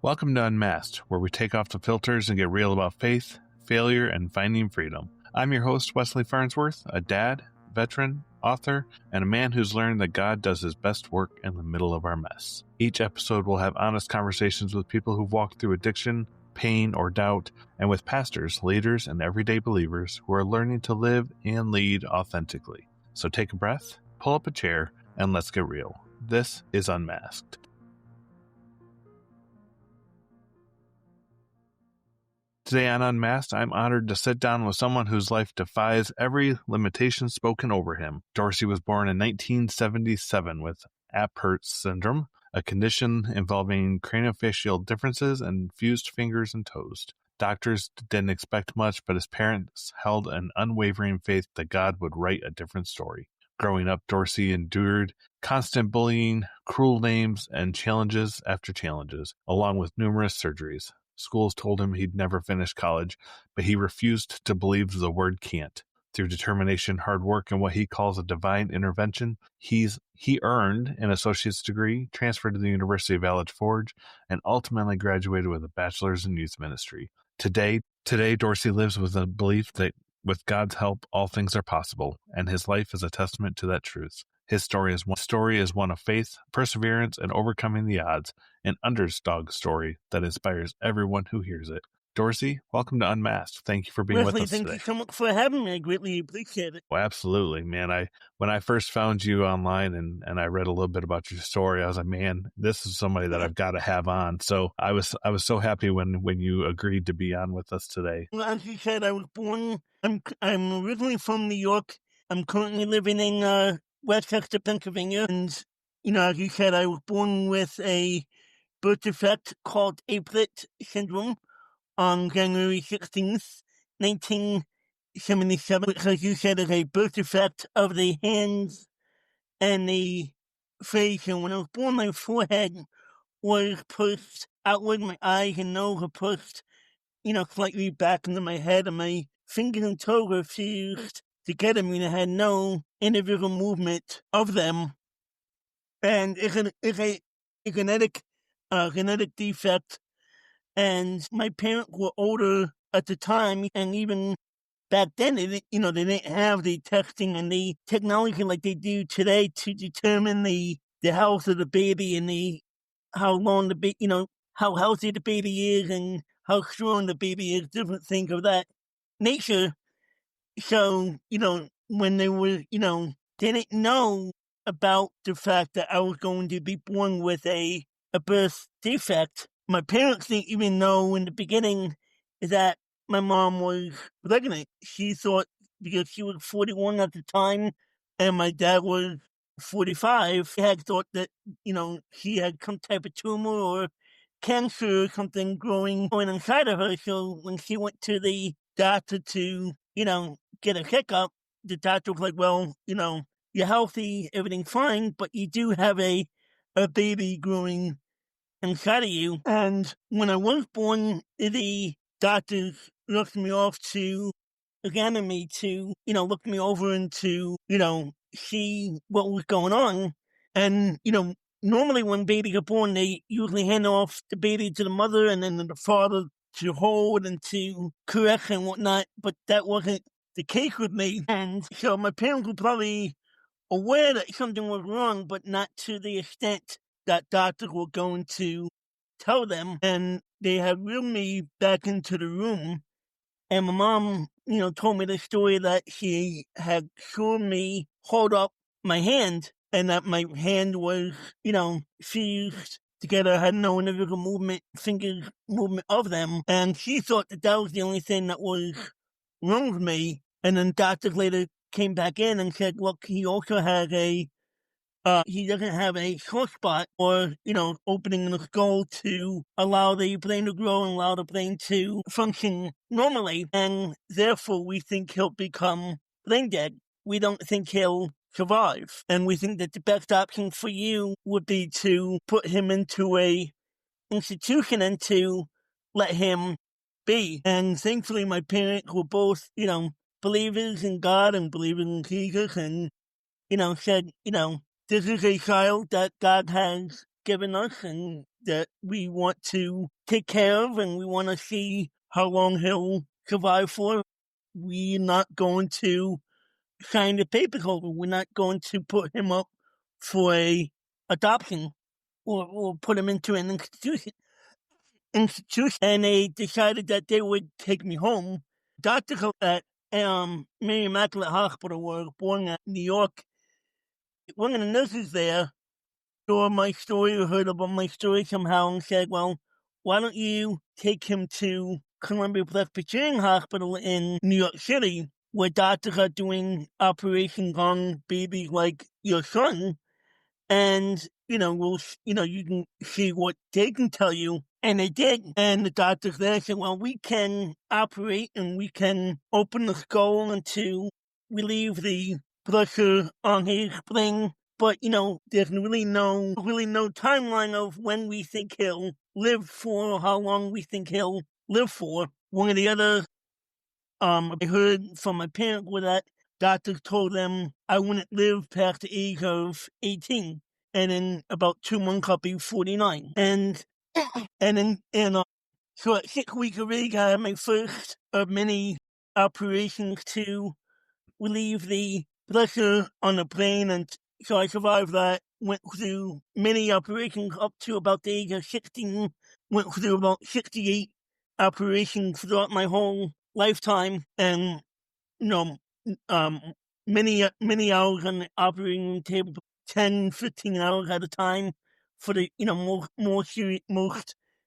Welcome to Unmasked, where we take off the filters and get real about faith, failure, and finding freedom. I'm your host, Wesley Farnsworth, a dad, veteran, author, and a man who's learned that God does his best work in the middle of our mess. Each episode will have honest conversations with people who've walked through addiction, pain, or doubt, and with pastors, leaders, and everyday believers who are learning to live and lead authentically. So take a breath, pull up a chair, and let's get real. This is Unmasked. Today on Unmasked, I'm honored to sit down with someone whose life defies every limitation spoken over him. Dorsey was born in 1977 with Apert Syndrome, a condition involving craniofacial differences and fused fingers and toes. Doctors didn't expect much, but his parents held an unwavering faith that God would write a different story. Growing up, Dorsey endured constant bullying, cruel names, and challenges after challenges, along with numerous surgeries. Schools told him he'd never finish college, but he refused to believe the word can't. Through determination, hard work, and what he calls a divine intervention, he earned an associate's degree, transferred to the University of Valley Forge, and ultimately graduated with a bachelor's in youth ministry. Today, Dorsey lives with the belief that with God's help, all things are possible, and his life is a testament to that truth. His story is one of faith, perseverance, and overcoming the odds, an underdog story that inspires everyone who hears it. Dorsey, welcome to Unmasked. Thank you for being Wesley, with us today. thank you so much for having me. I greatly appreciate it. Well, absolutely, man. When I first found you online and I read a little bit about your story, I was like, man, this is somebody that I've got to have on. So I was so happy when you agreed to be on with us today. Well, as you said, I was born. I'm originally from New York. I'm currently living in Westchester, Pennsylvania, and as you said, I was born with a birth defect called Apert Syndrome on January 16th, 1977, which, as you said, is a birth defect of the hands and the face. And when I was born, my forehead was pushed outward, my eyes and nose were pushed, slightly back into my head, and my fingers and toes were fused together. I mean, I had no individual movement of them. And it's a genetic defect. And my parents were older at the time, and even back then, they didn't have the testing and the technology like they do today to determine the health of the baby and how long the baby, how healthy the baby is and how strong the baby is, different things of that nature. So, when they were, didn't know about the fact that I was going to be born with a birth defect. My parents didn't even know in the beginning that my mom was pregnant. She thought, because she was 41 at the time and my dad was 45, she had thought that, she had some type of tumor or cancer or something growing inside of her. So when she went to the doctor to, get a checkup, the doctor was like, well, you're healthy, everything's fine, but you do have a baby growing inside of you. And when I was born, the doctors looked me off to examine me, to, look me over and to, see what was going on. And, normally when babies are born, they usually hand off the baby to the mother and then the father to hold and to correct and whatnot. But that wasn't the case with me. And so my parents were probably aware that something was wrong, but not to the extent that doctors were going to tell them. And they had wheeled me back into the room. And my mom, told me the story that she had shown me hold up my hand and that my hand was, fused together. I had no individual movement, finger movement of them. And she thought that was the only thing that was wrong with me. And then doctors later came back in and said, look, he also has he doesn't have a sore spot or, opening in the skull to allow the brain to grow and allow the brain to function normally. And therefore, we think he'll become brain dead. We don't think he'll survive. And we think that the best option for you would be to put him into a institution and to let him be. And thankfully, my parents were both, believers in God and believers in Jesus and, said, this is a child that God has given us, and that we want to take care of, and we want to see how long he'll survive for. We're not going to sign the papers over. We're not going to put him up for a adoption or put him into an institution. And they decided that they would take me home. Doctors at Mary Immaculate Hospital were born in New York. One of the nurses there saw my story or heard about my story somehow and said, well, why don't you take him to Columbia Presbyterian Hospital in New York City, where doctors are doing operations on babies like your son, and, you can see what they can tell you. And they did. And the doctors there said, well, we can operate and we can open the skull and to relieve the pressure on his brain. But, there's really no timeline of when we think he'll live for or how long we think he'll live for. One of the other, I heard from my parents was that doctors told them I wouldn't live past the age of 18. And in about 2 months, I'll be 49. So at 6 weeks of age, I had my first of many operations to relieve the pressure on the brain. And so I survived that, went through many operations up to about the age of 16, went through about 68 operations throughout my whole lifetime. And, many hours on the operating table, 10, 15 hours at a time for the, most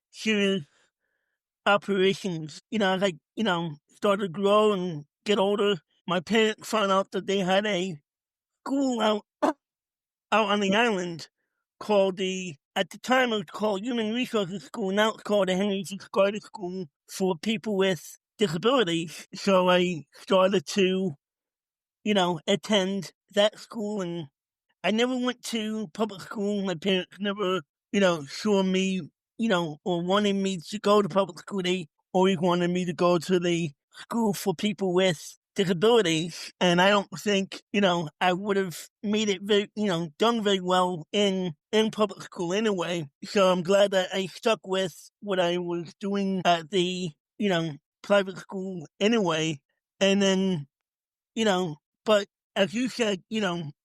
serious operations. As I, started to grow and get older, my parents found out that they had a school out on the island called at the time it was called Human Resources School. Now it's called the Henry C. Carter School for people with disabilities. So I started to, attend that school, and I never went to public school. My parents never, saw me, or wanted me to go to public school. They always wanted me to go to the school for people with disabilities. And I don't think, I would have made it very, done very well in public school anyway. So I'm glad that I stuck with what I was doing at the, private school anyway. And then, but as you said,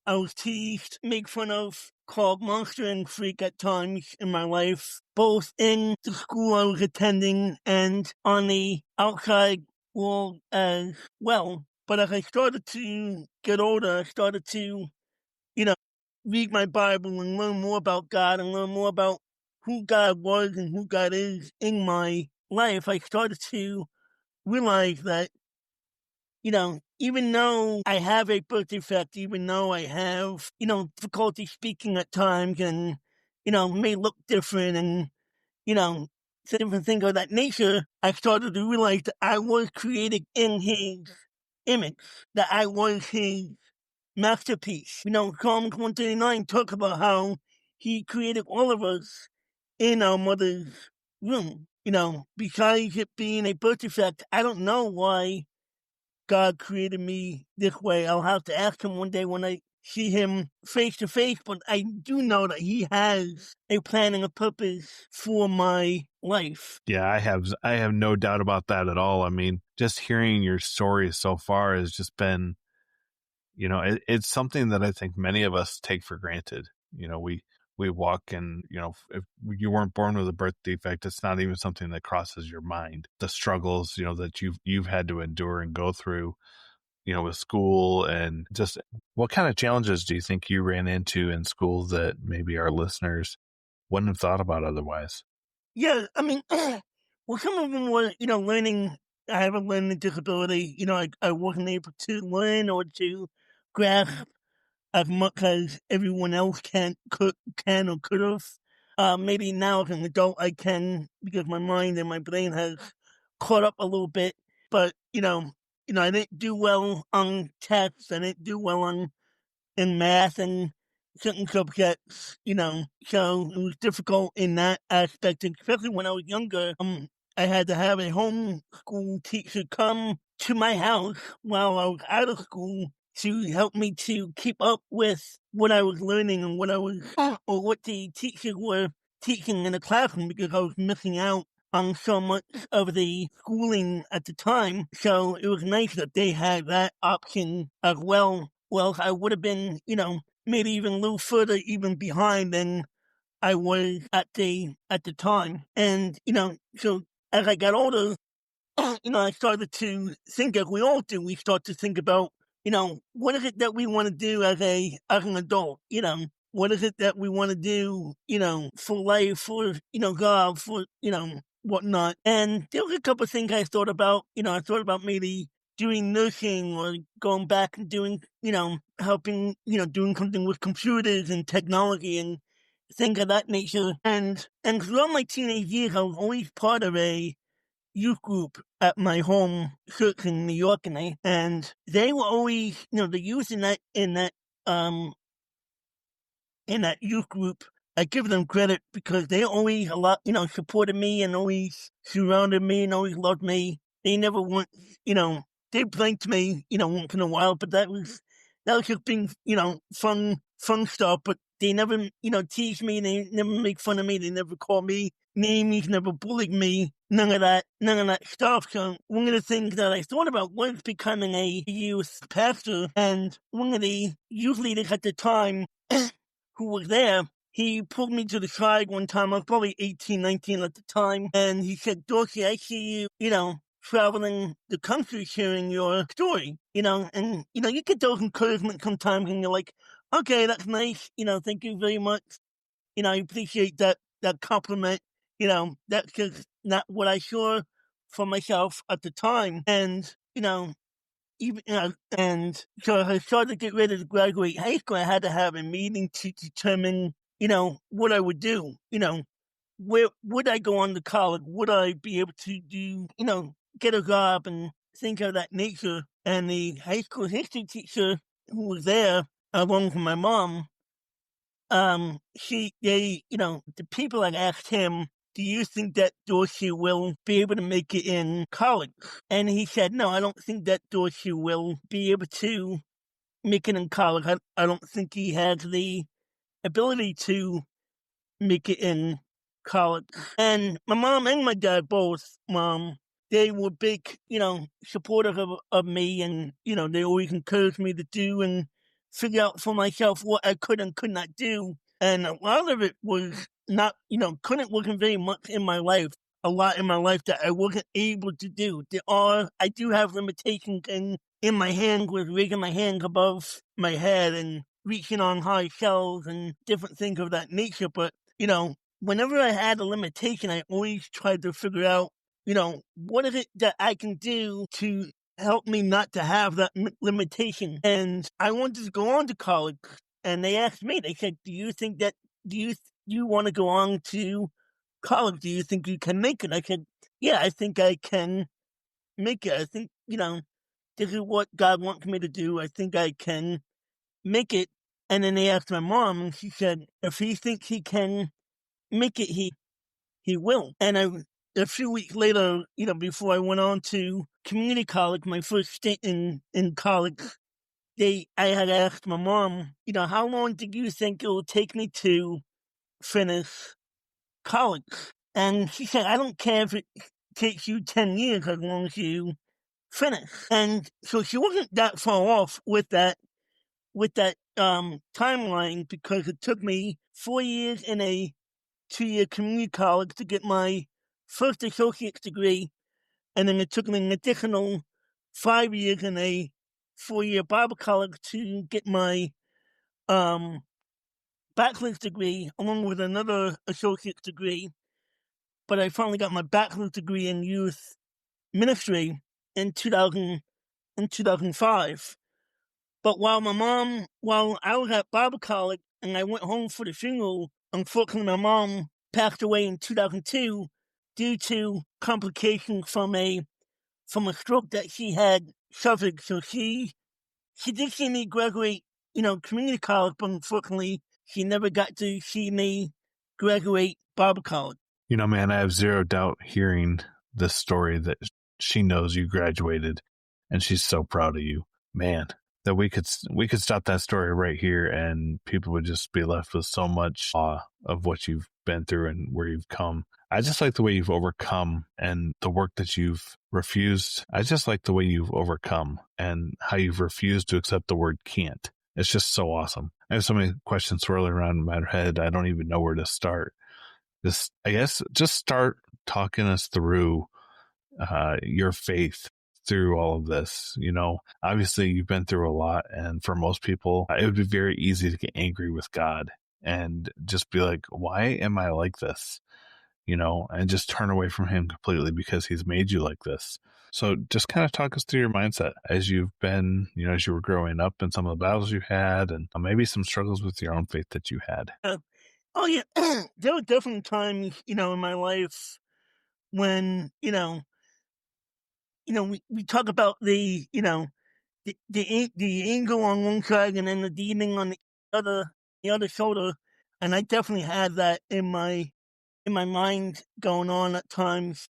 I was teased, made fun of, called monster and freak at times in my life, both in the school I was attending and on the outside world as well. But as I started to get older, I started to, read my Bible and learn more about God and learn more about who God was and who God is in my life. I started to realize that, even though I have a birth defect, even though I have, difficulty speaking at times and, may look different and, different things of that nature, I started to realize that I was created in his image, that I was his masterpiece. Psalms 139 talks about how he created all of us in our mother's womb. Besides it being a birth defect, I don't know why God created me this way. I'll have to ask him one day when I see him face to face, but I do know that he has a plan and a purpose for my life. Yeah, I have no doubt about that at all. I mean, just hearing your story so far has just been, it's something that I think many of us take for granted. We walk and, if you weren't born with a birth defect, it's not even something that crosses your mind. The struggles, that you've had to endure and go through, with school, and just what kind of challenges do you think you ran into in school that maybe our listeners wouldn't have thought about otherwise? Yeah, I mean, well, some of them were, learning. I have a learning disability. I wasn't able to learn or to grasp as much as everyone else can or could have. Maybe now as an adult I can, because my mind and my brain has caught up a little bit. But I didn't do well on tests. I didn't do well in math and certain subjects. So it was difficult in that aspect, especially when I was younger. I had to have a homeschool teacher come to my house while I was out of school to help me to keep up with what I was learning and what the teachers were teaching in the classroom because I was missing out on so much of the schooling at the time. So it was nice that they had that option as well. Well, I would have been, maybe even a little further even behind than I was at the time. And, so as I got older, I started to think, as we all do, we start to think about, what is it that we want to do as an adult? What is it that we want to do, for life, for, God, for, whatnot. And there was a couple of things I thought about. I thought about maybe doing nursing or going back and doing, helping, doing something with computers and technology and things of that nature. And throughout my teenage years, I was always part of a youth group at my home church in New York, and they were always, the youth in that youth group, I give them credit because they always supported me and always surrounded me and always loved me. They never once, they blanked me, once in a while, but that was just being, fun stuff. But they never, teased me. They never make fun of me. They never called me names, never bullied me. None of that stuff. So one of the things that I thought about was becoming a youth pastor, and one of the youth leaders at the time who was there, he pulled me to the side one time. I was probably 18, 19 at the time. And he said, Dorsey, I see you, traveling the country sharing your story, and, you get those encouragement sometimes and you're like, okay, that's nice. Thank you very much. I appreciate that compliment. That's just not what I saw for myself at the time. And, even, and so I started to get ready to graduate high school. I had to have a meeting to determine, what I would do. Where would I go on to college? Would I be able to do, get a job and things of that nature? And the high school history teacher who was there, along with my mom, the people had asked him, do you think that Dorsey will be able to make it in college? And he said, no, I don't think that Dorsey will be able to make it in college. I don't think he has the ability to make it in college. And my mom and my dad both, they were big, supportive of me, and, they always encouraged me to do and figure out for myself what I could and could not do. And a lot of it was not, wasn't very much in my life, a lot in my life that I wasn't able to do. I do have limitations in my hand with raising my hand above my head and reaching on high shelves and different things of that nature. But, whenever I had a limitation, I always tried to figure out, what is it that I can do to help me not to have that limitation? And I wanted to go on to college, and they asked me, they said, do you think that, do you want to go on to college? Do you think you can make it? I said, yeah, I think I can make it. I think, this is what God wants me to do. I think I can make it. And then they asked my mom, and she said, if he thinks he can make it, he will. And a few weeks later, before I went on to community college, my first stint in college, I had asked my mom, how long do you think it will take me to finish college? And she said, I don't care if it takes you 10 years as long as you finish. And so she wasn't that far off with that timeline, because it took me 4 years in a 2-year community college to get my first associate's degree, and then it took me an additional 5 years in a 4-year Bible college to get my bachelor's degree, along with another associate's degree. But I finally got my bachelor's degree in youth ministry in 2005. But while I was at Bible college and I went home for the funeral, unfortunately my mom passed away in 2002 due to complications from a stroke that she had suffered. So she did see me graduate, community college, but unfortunately she never got to see me graduate Bible college. Man, I have zero doubt hearing this story that she knows you graduated, and she's so proud of you. Man, that we could stop that story right here, and people would just be left with so much awe of what you've been through and where you've come. I just like the way you've overcome and the work that you've refused. I just like the way you've overcome and how you've refused to accept the word can't. It's just so awesome. I have so many questions swirling around in my head. I don't even know where to start. I guess just start talking us through your faith through all of this. You know, obviously you've been through a lot, and for most people, it would be very easy to get angry with God and just be like, why am I like this? You know, and just turn away from him completely because he's made you like this. So just kind of talk us through your mindset as you've been, you know, as you were growing up and some of the battles you had and maybe some struggles with your own faith that you had. Oh yeah, there were definitely times, in my life when, we talk about the angel on one side and then the demon on the other shoulder, and I definitely had that in my mind going on at times.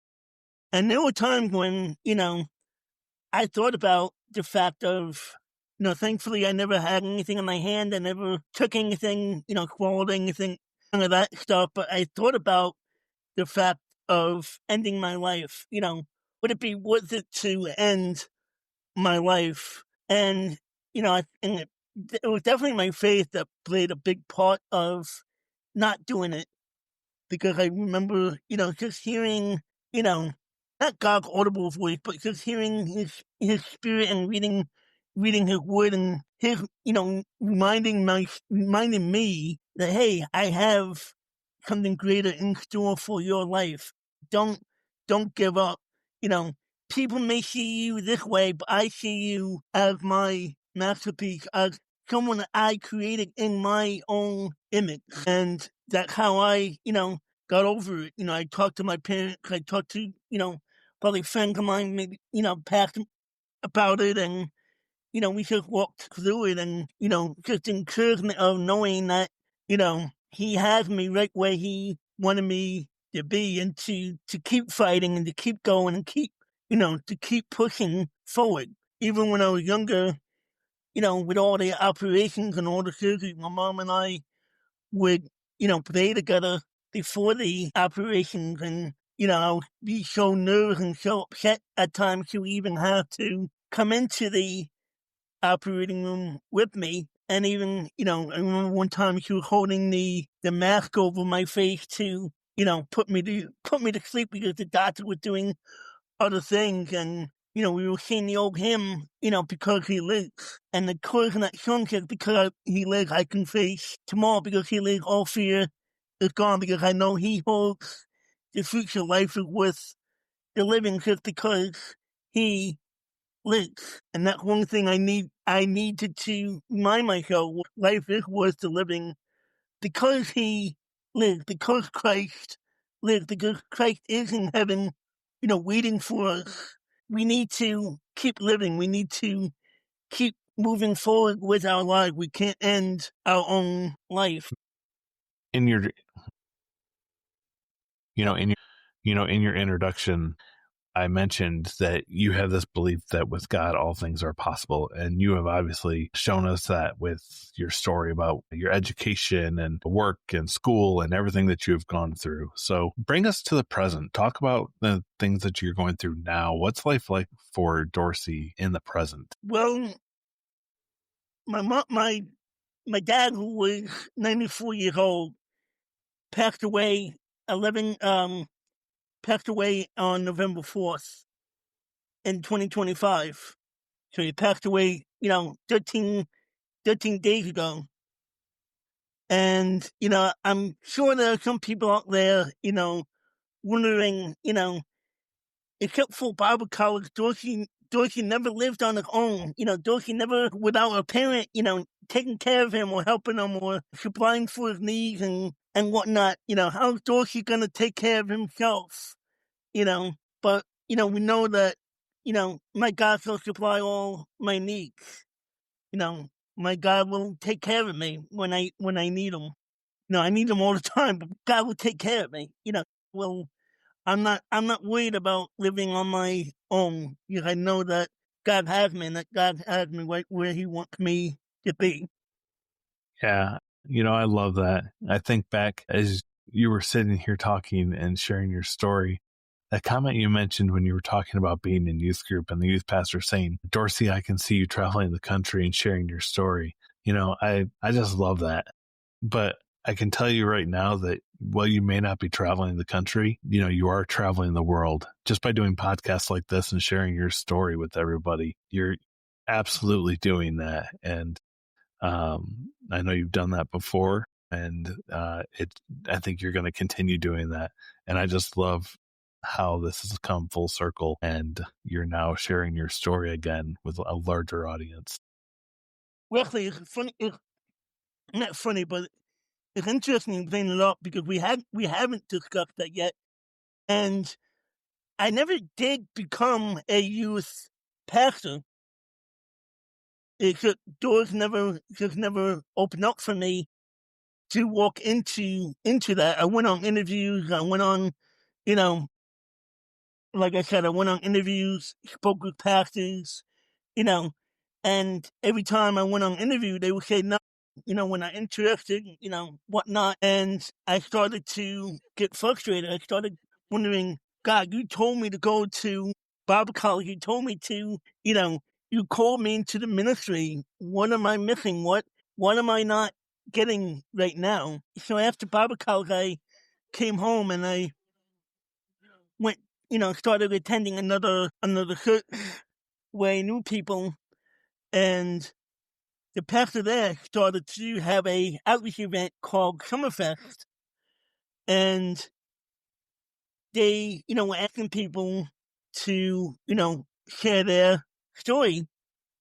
And there were times when, I thought about the fact of, thankfully I never had anything in my hand. I never took anything, swallowed anything, none of that stuff. But I thought about the fact of ending my life. Would it be worth it to end my life? And, it was definitely my faith that played a big part of not doing it. Because I remember, just hearing, not God's audible voice, but just hearing his spirit and reading his word and his, reminding me that, hey, I have something greater in store for your life. Don't give up. People may see you this way, but I see you as my masterpiece, as someone that I created in my own image. And that's how I, got over it. I talked to my parents, I talked to, probably friends of mine, maybe, past about it, and, we just walked through it, and, just encouragement of knowing that, he has me right where he wanted me to be, and to keep fighting and to keep going and keep, to keep pushing forward. Even when I was younger, with all the operations and all the surgeries, my mom and I would, play together before the operations, and, I'll be so nervous and so upset at times to even have to come into the operating room with me. And even, I remember one time she was holding the mask over my face to, put me to sleep because the doctor was doing other things. And, we were singing the old hymn, because he lives. And the chorus in that song says, because he lives, I can face tomorrow. Because he lives, all fear is gone. Because I know he holds the future. Life is worth the living just because he lives. And that's one thing I needed to remind myself. Life is worth the living because he lives, because Christ lives, because Christ is in heaven, waiting for us. We need to keep living. We need to keep moving forward with our life. We can't end our own life. In your, in your introduction, I mentioned that you have this belief that with God, all things are possible. And you have obviously shown us that with your story about your education and work and school and everything that you have gone through. So bring us to the present. Talk about the things that you're going through now. What's life like for Dorsey in the present? Well, my dad, who was 94 years old, passed away passed away on November 4th in 2025. So he passed away, 13 days ago. And, I'm sure there are some people out there, wondering, except for Bible college, Dorsey never lived on his own. Dorsey never, without a parent, taking care of him or helping him or supplying for his needs and whatnot. How's Dorsey going to take care of himself? But, we know that, my God will supply all my needs. My God will take care of me when I need him. I need him all the time, but God will take care of me. Well, I'm not worried about living on my own because I know that God has me and that God has me right where he wants me to be. Yeah. I love that. I think back as you were sitting here talking and sharing your story, that comment you mentioned when you were talking about being in youth group and the youth pastor saying, Dorsey, I can see you traveling the country and sharing your story. I just love that. But I can tell you right now that while you may not be traveling the country, you are traveling the world just by doing podcasts like this and sharing your story with everybody. You're absolutely doing that. And I know you've done that before, and I think you're going to continue doing that. And I just love how this has come full circle and you're now sharing your story again with a larger audience. Wesley, it's funny. It's not funny, but it's interesting you bring it up because we haven't discussed that yet. And I never did become a youth pastor. It's just doors never opened up for me to walk into that. I went on interviews. I went on, like I said, I went on interviews, spoke with pastors, and every time I went on interview, they would say no, we're not interested, whatnot. And I started to get frustrated. I started wondering, God, you told me to go to Bible college. You told me to, you called me into the ministry. What am I missing? What am I not getting right now? So after Bible college, I came home and I went, started attending another church where I knew people, and the pastor there started to have a outreach event called Summerfest, and they, were asking people to, share their story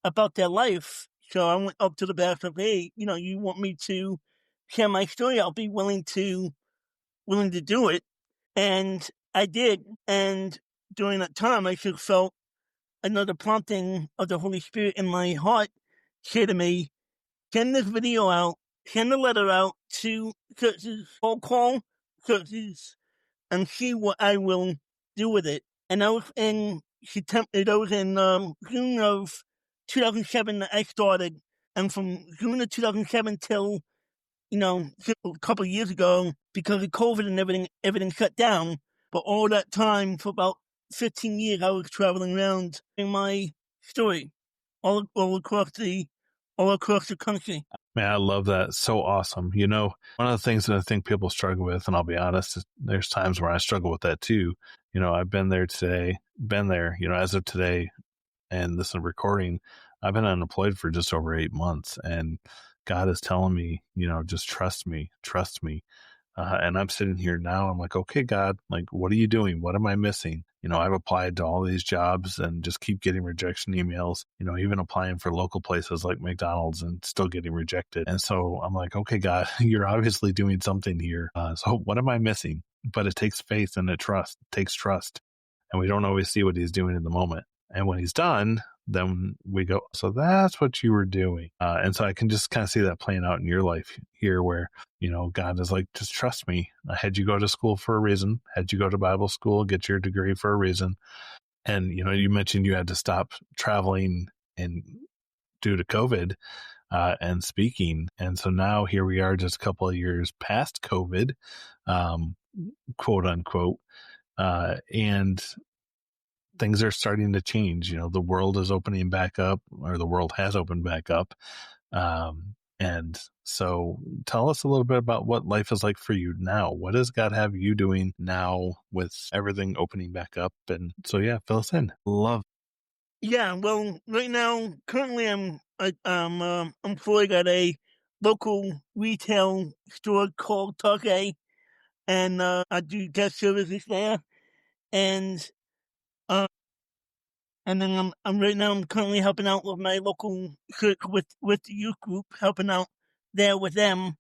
about their life. So I went up to the pastor, hey, you want me to share my story? I'll be willing to do it. And I did. And during that time, I just felt another prompting of the Holy Spirit in my heart say to me, send this video out, send a letter out to churches, or call churches, and see what I will do with it. And that was in June of 2007 that I started. And from June of 2007 till, a couple of years ago, because of COVID and everything shut down. But all that time, for about 15 years, I was traveling around in my story all across the country. Man, I love that. So awesome. One of the things that I think people struggle with, and I'll be honest, there's times where I struggle with that too. I've been there, as of today, and this recording, I've been unemployed for just over 8 months, and God is telling me, just trust me. And I'm sitting here now, I'm like, okay, God, like, what are you doing? What am I missing? I've applied to all these jobs and just keep getting rejection emails, even applying for local places like McDonald's and still getting rejected. And so I'm like, okay, God, you're obviously doing something here. So what am I missing? But it takes faith and it takes trust. And we don't always see what he's doing in the moment. And when he's done, then we go, so that's what you were doing. And so I can just kind of see that playing out in your life here where, God is like, just trust me. I had you go to school for a reason, had you go to Bible school, get your degree for a reason. And, you mentioned you had to stop traveling and due to COVID and speaking. And so now here we are just a couple of years past COVID, quote unquote. And things are starting to change. The world is opening back up, or the world has opened back up. And so tell us a little bit about what life is like for you now. What does God have you doing now with everything opening back up? And so, yeah, fill us in. Love. Yeah, well, right now, currently I'm employed at a local retail store called Target, and I do guest services there. And then I'm right now, I'm currently helping out with my local church with the youth group, helping out there with them.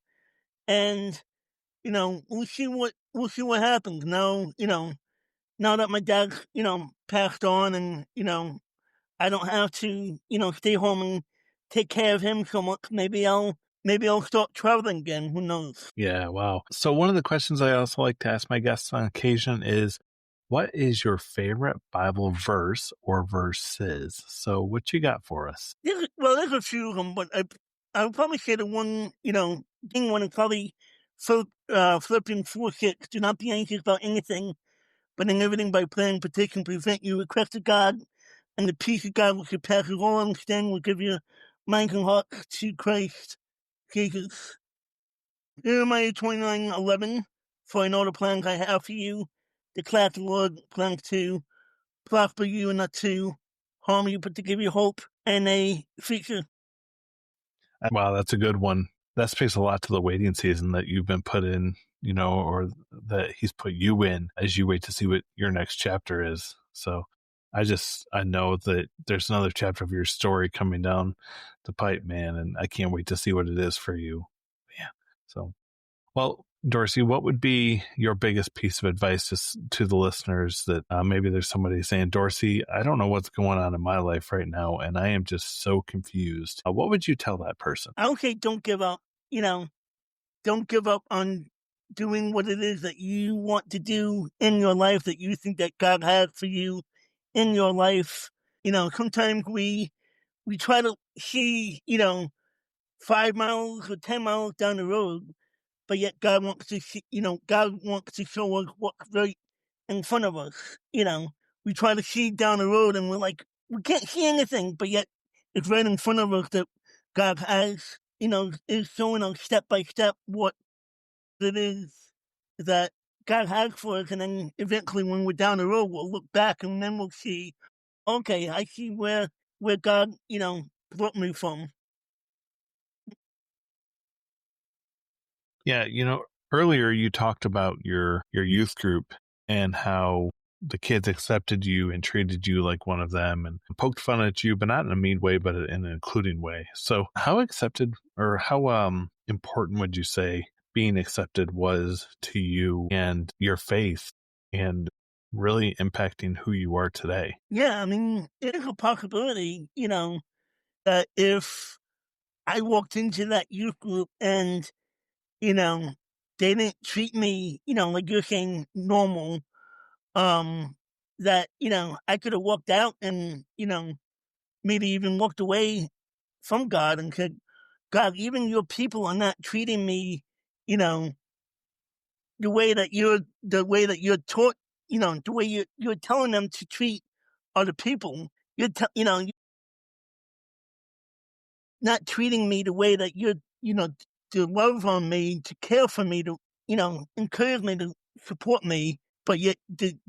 And, we'll see what happens now, now that my dad, passed on, and, I don't have to, stay home and take care of him so much. Maybe I'll start traveling again. Who knows? Yeah. Wow. So one of the questions I also like to ask my guests on occasion is, what is your favorite Bible verse or verses? So what you got for us? There's a few of them, but I would probably say the one, thing one is probably Philippians 4:6, do not be anxious about anything, but in everything by prayer and petition present your request to God, and the peace of God which surpasses all understanding will give your minds and hearts to Christ Jesus. Jeremiah 29:11, for I know the plans I have for you, declares the Lord, plans to prosper you and not to harm you, but to give you hope and a future. Wow, that's a good one. That speaks a lot to the waiting season that you've been put in, or that he's put you in as you wait to see what your next chapter is. So I know that there's another chapter of your story coming down the pipe, man, and I can't wait to see what it is for you. Yeah. So, well, Dorsey, what would be your biggest piece of advice to the listeners that maybe there's somebody saying, Dorsey, I don't know what's going on in my life right now, and I am just so confused. What would you tell that person? I would say don't give up. Don't give up on doing what it is that you want to do in your life, that you think that God has for you in your life. Sometimes we try to see, 5 miles or 10 miles down the road, but yet God wants to see, God wants to show us what's right in front of us. We try to see down the road and we're like, we can't see anything, but yet it's right in front of us that God has, is showing us step by step what it is that God has for us. And then eventually when we're down the road, we'll look back and then we'll see, okay, I see where God, brought me from. Yeah, earlier you talked about your youth group and how the kids accepted you and treated you like one of them and poked fun at you, but not in a mean way, but in an including way. So how accepted or how important would you say being accepted was to you and your faith and really impacting who you are today? Yeah, I mean, it's a possibility, that if I walked into that youth group and, they didn't treat me, like you're saying, normal, that, I could have walked out and, maybe even walked away from God and said, God, even your people are not treating me, the way that you're taught, the way you're telling them to treat other people. You're not treating me the way that you're, to love on me, to care for me, to, encourage me, to support me, but yet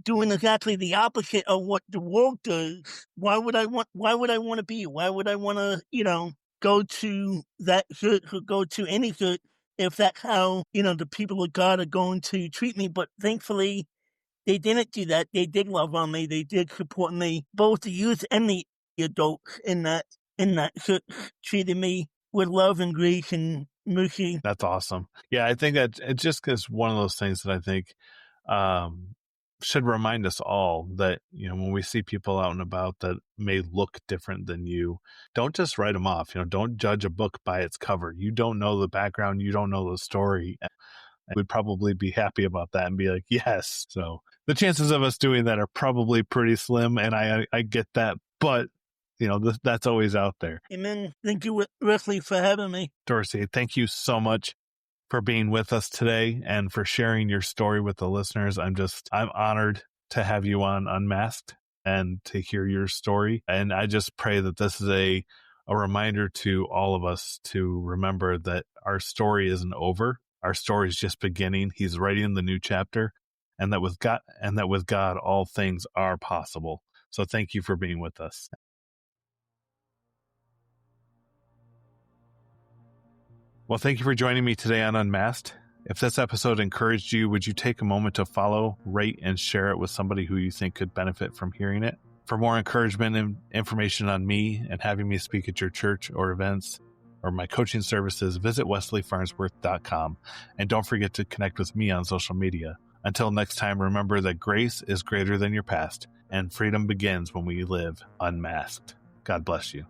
doing exactly the opposite of what the world does. Why would I want to be? Why would I want to, go to that church or go to any church if that's how, the people of God are going to treat me? But thankfully, they didn't do that. They did love on me. They did support me, both the youth and the adults in that church treated me with love and grace and mercy. That's awesome. Yeah, I think that it just is one of those things that I think should remind us all that, when we see people out and about that may look different than you, don't just write them off. Don't judge a book by its cover. You don't know the background. You don't know the story. I would probably be happy about that and be like, yes. So the chances of us doing that are probably pretty slim. And I get that. But, that's always out there. Amen. Thank you, Wesley, for having me. Dorsey, thank you so much for being with us today and for sharing your story with the listeners. I'm honored to have you on Unmasked and to hear your story. And I just pray that this is a reminder to all of us to remember that our story isn't over. Our story is just beginning. He's writing the new chapter, and that with God, all things are possible. So thank you for being with us. Well, thank you for joining me today on Unmasked. If this episode encouraged you, would you take a moment to follow, rate, and share it with somebody who you think could benefit from hearing it? For more encouragement and information on me and having me speak at your church or events or my coaching services, visit wesleyfarnsworth.com. And don't forget to connect with me on social media. Until next time, remember that grace is greater than your past, and freedom begins when we live unmasked. God bless you.